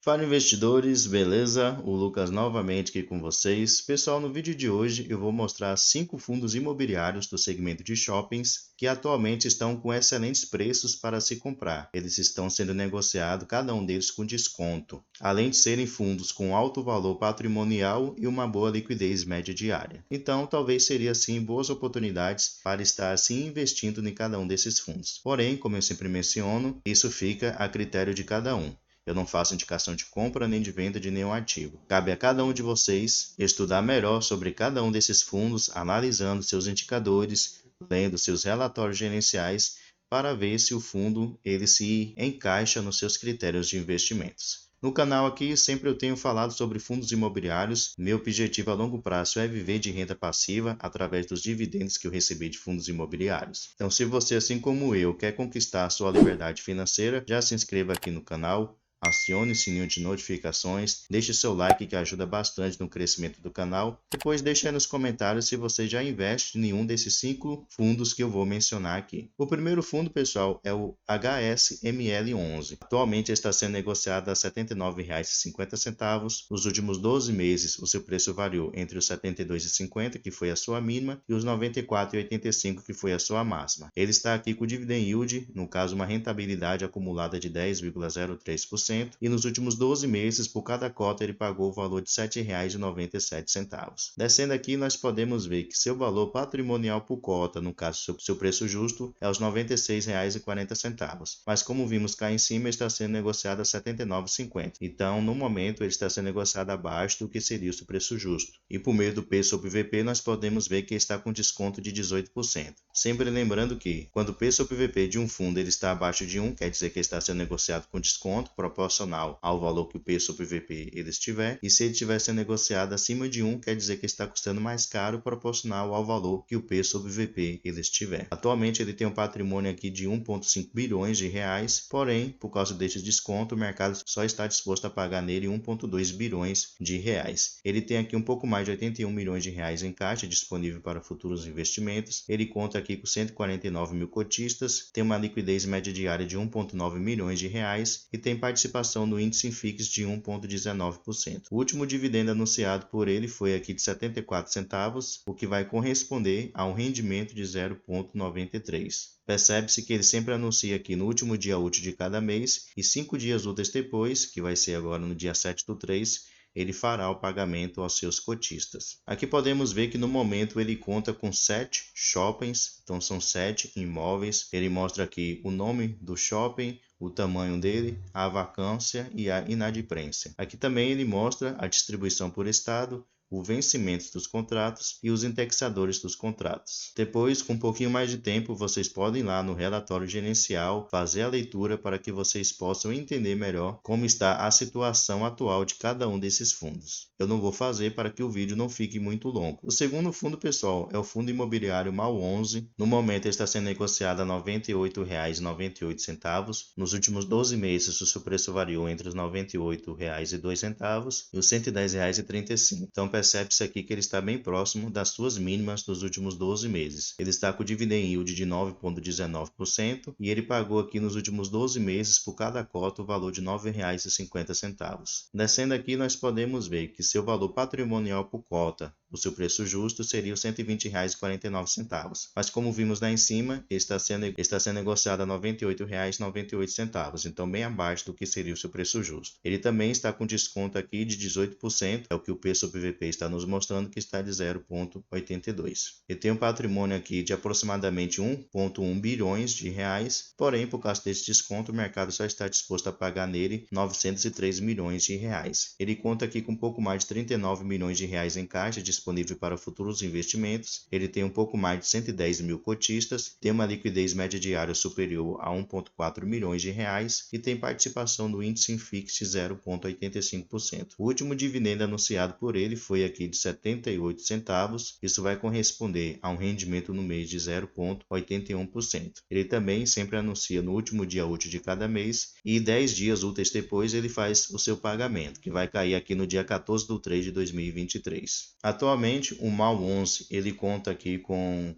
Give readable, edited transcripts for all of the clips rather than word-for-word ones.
Fala investidores, beleza? O Lucas novamente aqui com vocês. Pessoal, no vídeo de hoje eu vou mostrar 5 fundos imobiliários do segmento de shoppings que atualmente estão com excelentes preços para se comprar. Eles estão sendo negociados, cada um deles com desconto, além de serem fundos com alto valor patrimonial e uma boa liquidez média diária. Então, talvez seria assim boas oportunidades para estar assim investindo em cada um desses fundos. Porém, como eu sempre menciono, isso fica a critério de cada um. Eu não faço indicação de compra nem de venda de nenhum ativo. Cabe a cada um de vocês estudar melhor sobre cada um desses fundos, analisando seus indicadores, lendo seus relatórios gerenciais para ver se o fundo ele se encaixa nos seus critérios de investimentos. No canal aqui sempre eu tenho falado sobre fundos imobiliários. Meu objetivo a longo prazo é viver de renda passiva através dos dividendos que eu recebi de fundos imobiliários. Então, se você, assim como eu, quer conquistar a sua liberdade financeira, já se inscreva aqui no canal. Acione o sininho de notificações, deixe seu like que ajuda bastante no crescimento do canal. Depois deixe aí nos comentários se você já investe em um desses 5 fundos que eu vou mencionar aqui. O primeiro fundo, pessoal, é o HSML11. Atualmente está sendo negociado a R$ 79,50. Nos últimos 12 meses, o seu preço variou entre os R$ 72,50, que foi a sua mínima, e os R$ 94,85, que foi a sua máxima. Ele está aqui com o dividend yield, no caso uma rentabilidade acumulada de 10,03%. E nos últimos 12 meses, por cada cota, ele pagou o valor de R$ 7,97. Descendo aqui, nós podemos ver que seu valor patrimonial por cota, no caso, seu preço justo, é os R$ 96,40. Mas como vimos cá em cima, está sendo negociado a R$ 79,50. Então, no momento, ele está sendo negociado abaixo do que seria o seu preço justo. E por meio do P sobre VP, nós podemos ver que está com desconto de 18%. Sempre lembrando que, quando o P sobre VP de um fundo ele está abaixo de 1, quer dizer que ele está sendo negociado com desconto, proporcional ao valor que o P sobre VP ele estiver, e se ele estiver sendo negociado acima de 1, quer dizer que está custando mais caro proporcional ao valor que o P sobre VP ele estiver. Atualmente ele tem um patrimônio aqui de 1,5 bilhões de reais, porém, por causa desse desconto, o mercado só está disposto a pagar nele 1,2 bilhões de reais. Ele tem aqui um pouco mais de 81 milhões de reais em caixa disponível para futuros investimentos. Ele conta aqui com 149 mil cotistas, tem uma liquidez média diária de 1,9 milhões de reais e tem participação no índice Infix de 1,19%. O último dividendo anunciado por ele foi aqui de 74 centavos, o que vai corresponder a um rendimento de 0,93. Percebe-se que ele sempre anuncia aqui no último dia útil de cada mês e 5 dias úteis depois, que vai ser agora no dia 7/3, ele fará o pagamento aos seus cotistas. Aqui podemos ver que no momento ele conta com 7 shoppings, então são 7 imóveis. Ele mostra aqui o nome do shopping, o tamanho dele, a vacância e a inadimplência. Aqui também ele mostra a distribuição por estado, o vencimento dos contratos e os indexadores dos contratos. Depois, com um pouquinho mais de tempo, vocês podem ir lá no relatório gerencial, fazer a leitura para que vocês possam entender melhor como está a situação atual de cada um desses fundos. Eu não vou fazer para que o vídeo não fique muito longo. O segundo fundo, pessoal, é o Fundo Imobiliário MAL11. No momento, ele está sendo negociado a R$ 98,98. Nos últimos 12 meses, o seu preço variou entre os R$ 98,02 e os R$ 110,35. Então, percebe-se aqui que ele está bem próximo das suas mínimas dos últimos 12 meses. Ele está com o dividend yield de 9,19% e ele pagou aqui nos últimos 12 meses por cada cota o valor de R$ 9,50. Descendo aqui, nós podemos ver que seu valor patrimonial por cota, o seu preço justo, seria os R$ 120,49. Mas como vimos lá em cima, ele está sendo negociado a R$ 98,98, então bem abaixo do que seria o seu preço justo. Ele também está com desconto aqui de 18%, é o que o P sobre VP está nos mostrando, que está de 0,82. Ele tem um patrimônio aqui de aproximadamente 1,1 bilhões de reais, porém, por causa desse desconto, o mercado só está disposto a pagar nele 903 milhões de reais. Ele conta aqui com um pouco mais de 39 milhões de reais em caixa disponível para futuros investimentos. Ele tem um pouco mais de 110 mil cotistas, tem uma liquidez média diária superior a 1,4 milhões de reais e tem participação no índice Infix de 0,85%. O último dividendo anunciado por ele foi aqui de 78 centavos. Isso vai corresponder a um rendimento no mês de 0,81%. Ele também sempre anuncia no último dia útil de cada mês e 10 dias úteis depois ele faz o seu pagamento, que vai cair aqui no dia 14/3 de 2023. Atualmente, o MAL11 ele conta aqui com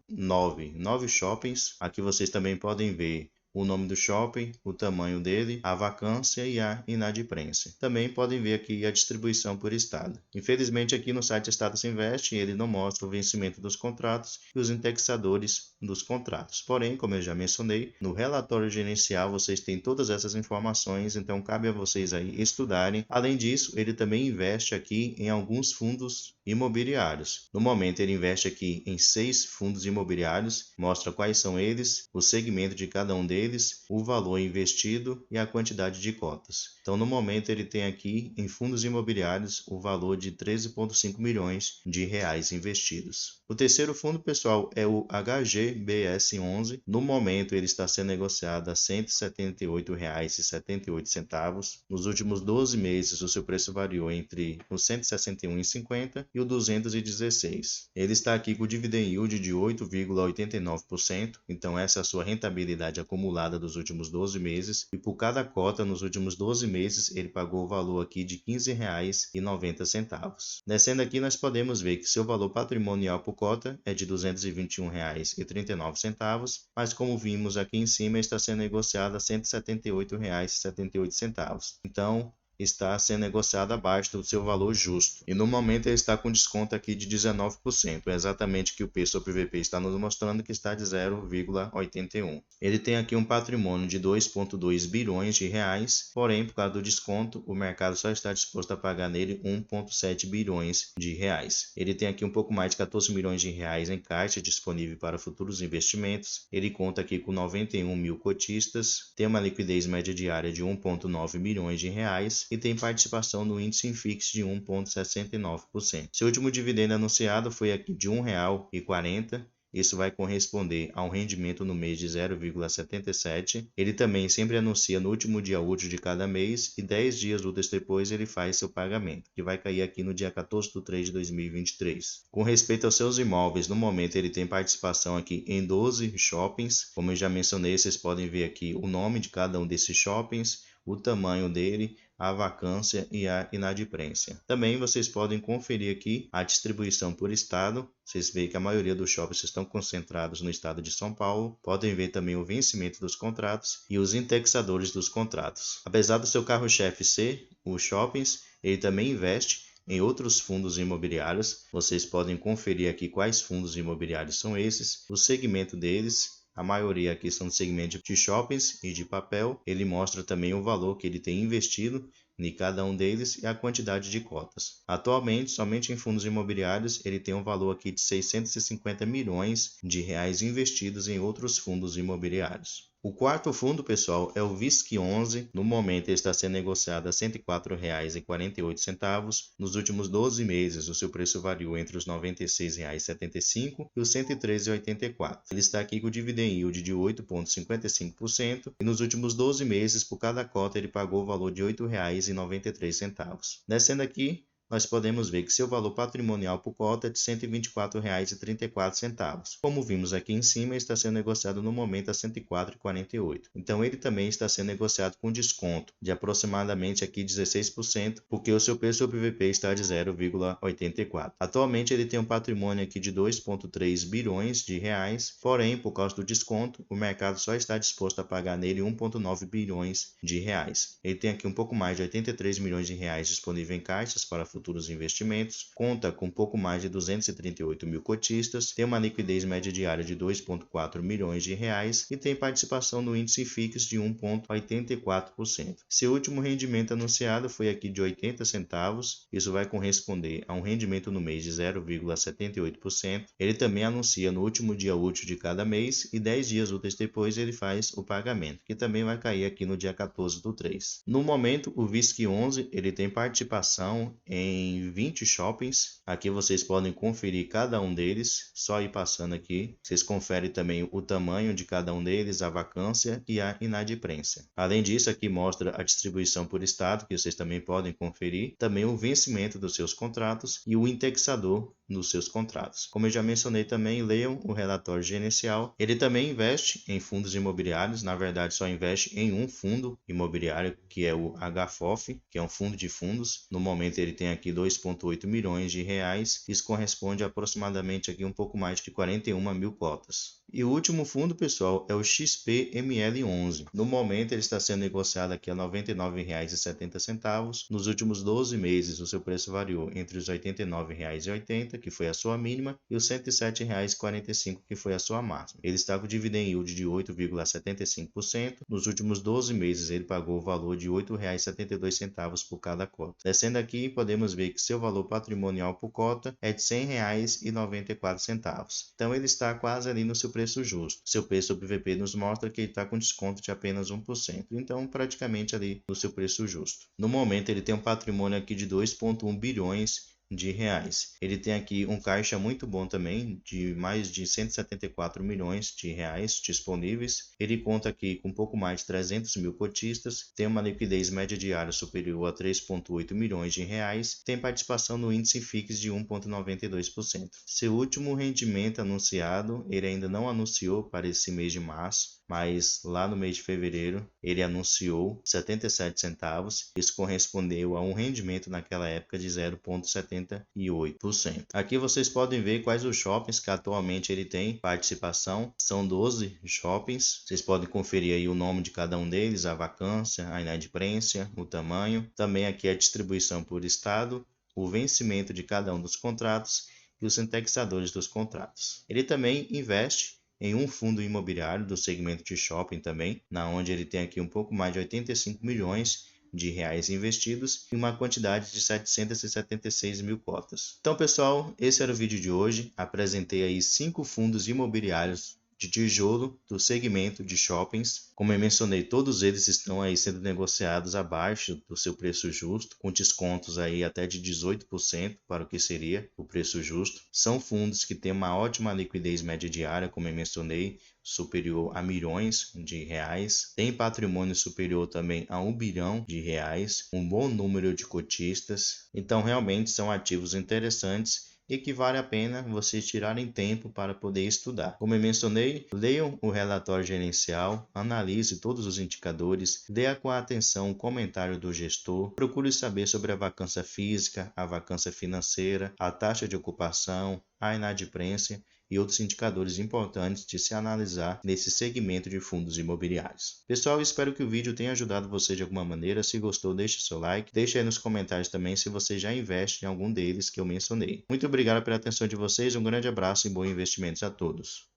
9 shoppings. Aqui vocês também podem ver o nome do shopping, o tamanho dele, a vacância e a inadimplência. Também podem ver aqui a distribuição por estado. Infelizmente aqui no site Status Invest ele não mostra o vencimento dos contratos e os indexadores dos contratos. Porém, como eu já mencionei, no relatório gerencial vocês têm todas essas informações, então cabe a vocês aí estudarem. Além disso, ele também investe aqui em alguns fundos imobiliários. No momento ele investe aqui em 6 fundos imobiliários, mostra quais são eles, o segmento de cada um deles, o valor investido e a quantidade de cotas. Então no momento ele tem aqui em fundos imobiliários o valor de 13,5 milhões de reais investidos. O terceiro fundo, pessoal, é o HGBS11. No momento ele está sendo negociado a R$ 178,78. Nos últimos 12 meses o seu preço variou entre os 161,50 e o 216. Ele está aqui com o dividend yield de 8,89%, então essa é a sua rentabilidade acumulada dos últimos 12 meses, e por cada cota nos últimos 12 meses ele pagou o valor aqui de R$ 15,90. Descendo aqui nós podemos ver que seu valor patrimonial por cota é de R$ 221,39, mas como vimos aqui em cima está sendo negociado a R$ 178,78. Então está sendo negociado abaixo do seu valor justo. E no momento ele está com desconto aqui de 19%, é exatamente o que o P sobre VP está nos mostrando, que está de 0,81. Ele tem aqui um patrimônio de 2,2 bilhões de reais, porém por causa do desconto o mercado só está disposto a pagar nele 1,7 bilhões de reais. Ele tem aqui um pouco mais de 14 milhões de reais em caixa disponível para futuros investimentos. Ele conta aqui com 91 mil cotistas, tem uma liquidez média diária de 1,9 milhões de reais e tem participação no índice Infix de 1,69%. Seu último dividendo anunciado foi aqui de R$ 1,40. Isso vai corresponder a um rendimento no mês de 0,77. Ele também sempre anuncia no último dia útil de cada mês e 10 dias úteis depois ele faz seu pagamento, que vai cair aqui no dia 14 de 3 de 2023. Com respeito aos seus imóveis, no momento ele tem participação aqui em 12 shoppings. Como eu já mencionei, vocês podem ver aqui o nome de cada um desses shoppings, o tamanho dele, a vacância e a inadimplência. Também vocês podem conferir aqui a distribuição por estado. Vocês veem que a maioria dos shoppings estão concentrados no estado de São Paulo. Podem ver também o vencimento dos contratos e os indexadores dos contratos. Apesar do seu carro-chefe ser os shoppings, ele também investe em outros fundos imobiliários. Vocês podem conferir aqui quais fundos imobiliários são esses, o segmento deles. A maioria aqui são do segmento de shoppings e de papel. Ele mostra também o valor que ele tem investido em cada um deles e a quantidade de cotas. Atualmente, somente em fundos imobiliários, ele tem um valor aqui de 650 milhões de reais investidos em outros fundos imobiliários. O quarto fundo, pessoal, é o VISC11. No momento, ele está sendo negociado a R$ 104,48. Nos últimos 12 meses, o seu preço variou entre os R$ 96,75 e os R$ 113,84. Ele está aqui com o dividend yield de 8,55% e nos últimos 12 meses, por cada cota, ele pagou o valor de R$ 8,93. Descendo aqui, nós podemos ver que seu valor patrimonial por cota é de R$ 124,34. Como vimos aqui em cima, está sendo negociado no momento a R$ 104,48. Então ele também está sendo negociado com desconto de aproximadamente aqui 16%, porque o seu preço sobre VP está de 0,84. Atualmente ele tem um patrimônio aqui de 2,3 bilhões de reais, porém por causa do desconto, o mercado só está disposto a pagar nele 1,9 bilhões de reais. Ele tem aqui um pouco mais de 83 milhões de reais disponível em caixas para futuros investimentos, conta com pouco mais de 238 mil cotistas, tem uma liquidez média diária de 2,4 milhões de reais e tem participação no índice FIX de 1,84%. Seu último rendimento anunciado foi aqui de 80 centavos, isso vai corresponder a um rendimento no mês de 0,78%. Ele também anuncia no último dia útil de cada mês e 10 dias úteis depois ele faz o pagamento, que também vai cair aqui no dia 14 do 3. No momento, o VISC11 ele tem participação em 20 shoppings. Aqui vocês podem conferir cada um deles, só ir passando aqui. Vocês conferem também o tamanho de cada um deles, a vacância e a inadimplência. Além disso, aqui mostra a distribuição por estado, que vocês também podem conferir, também o vencimento dos seus contratos e o indexador nos seus contratos. Como eu já mencionei também, leiam o relatório gerencial. Ele também investe em fundos imobiliários, na verdade só investe em um fundo imobiliário, que é o HFOF, que é um fundo de fundos. No momento ele tem aqui 2,8 milhões de reais, isso corresponde a aproximadamente aqui um pouco mais de 41 mil cotas. E o último fundo, pessoal, é o XPML11. No momento, ele está sendo negociado aqui a R$ 99,70. Nos últimos 12 meses, o seu preço variou entre os R$ 89,80, que foi a sua mínima, e os R$ 107,45, que foi a sua máxima. Ele está com dividend yield de 8,75%. Nos últimos 12 meses, ele pagou o valor de R$ 8,72 por cada cota. Descendo aqui, podemos ver que seu valor patrimonial por cota é de R$ 100,94. Então, ele está quase ali no seu preço justo. Seu preço sobre VP nos mostra que ele está com desconto de apenas 1%, então praticamente ali no seu preço justo. No momento ele tem um patrimônio aqui de 2,1 bilhões de reais. Ele tem aqui um caixa muito bom também, de mais de 174 milhões de reais disponíveis. Ele conta aqui com um pouco mais de 300 mil cotistas, tem uma liquidez média diária superior a 3,8 milhões de reais, tem participação no índice FIX de 1,92%. Seu último rendimento anunciado, ele ainda não anunciou para esse mês de março, mas lá no mês de fevereiro ele anunciou 77 centavos. Isso correspondeu a um rendimento naquela época de 0,78%. Aqui vocês podem ver quais os shoppings que atualmente ele tem participação. São 12 shoppings. Vocês podem conferir aí o nome de cada um deles, a vacância, a inadimplência, o tamanho. Também aqui a distribuição por estado, o vencimento de cada um dos contratos e os indexadores dos contratos. Ele também investe em um fundo imobiliário do segmento de shopping também, na onde ele tem aqui um pouco mais de 85 milhões de reais investidos e uma quantidade de 776 mil cotas. Então, pessoal, esse era o vídeo de hoje. Apresentei aí 5 fundos imobiliários de tijolo do segmento de shoppings. Como eu mencionei, todos eles estão aí sendo negociados abaixo do seu preço justo, com descontos aí até de 18% para o que seria o preço justo. São fundos que têm uma ótima liquidez média diária, como eu mencionei, superior a milhões de reais, tem patrimônio superior também a 1 bilhão de reais, um bom número de cotistas. Então realmente são ativos interessantes e que vale a pena vocês tirarem tempo para poder estudar. Como eu mencionei, leiam o relatório gerencial, analise todos os indicadores, leia com atenção o comentário do gestor, procure saber sobre a vacância física, a vacância financeira, a taxa de ocupação, a inadimplência e outros indicadores importantes de se analisar nesse segmento de fundos imobiliários. Pessoal, espero que o vídeo tenha ajudado você de alguma maneira. Se gostou, deixe seu like. Deixe aí nos comentários também se você já investe em algum deles que eu mencionei. Muito obrigado pela atenção de vocês, um grande abraço e bons investimentos a todos.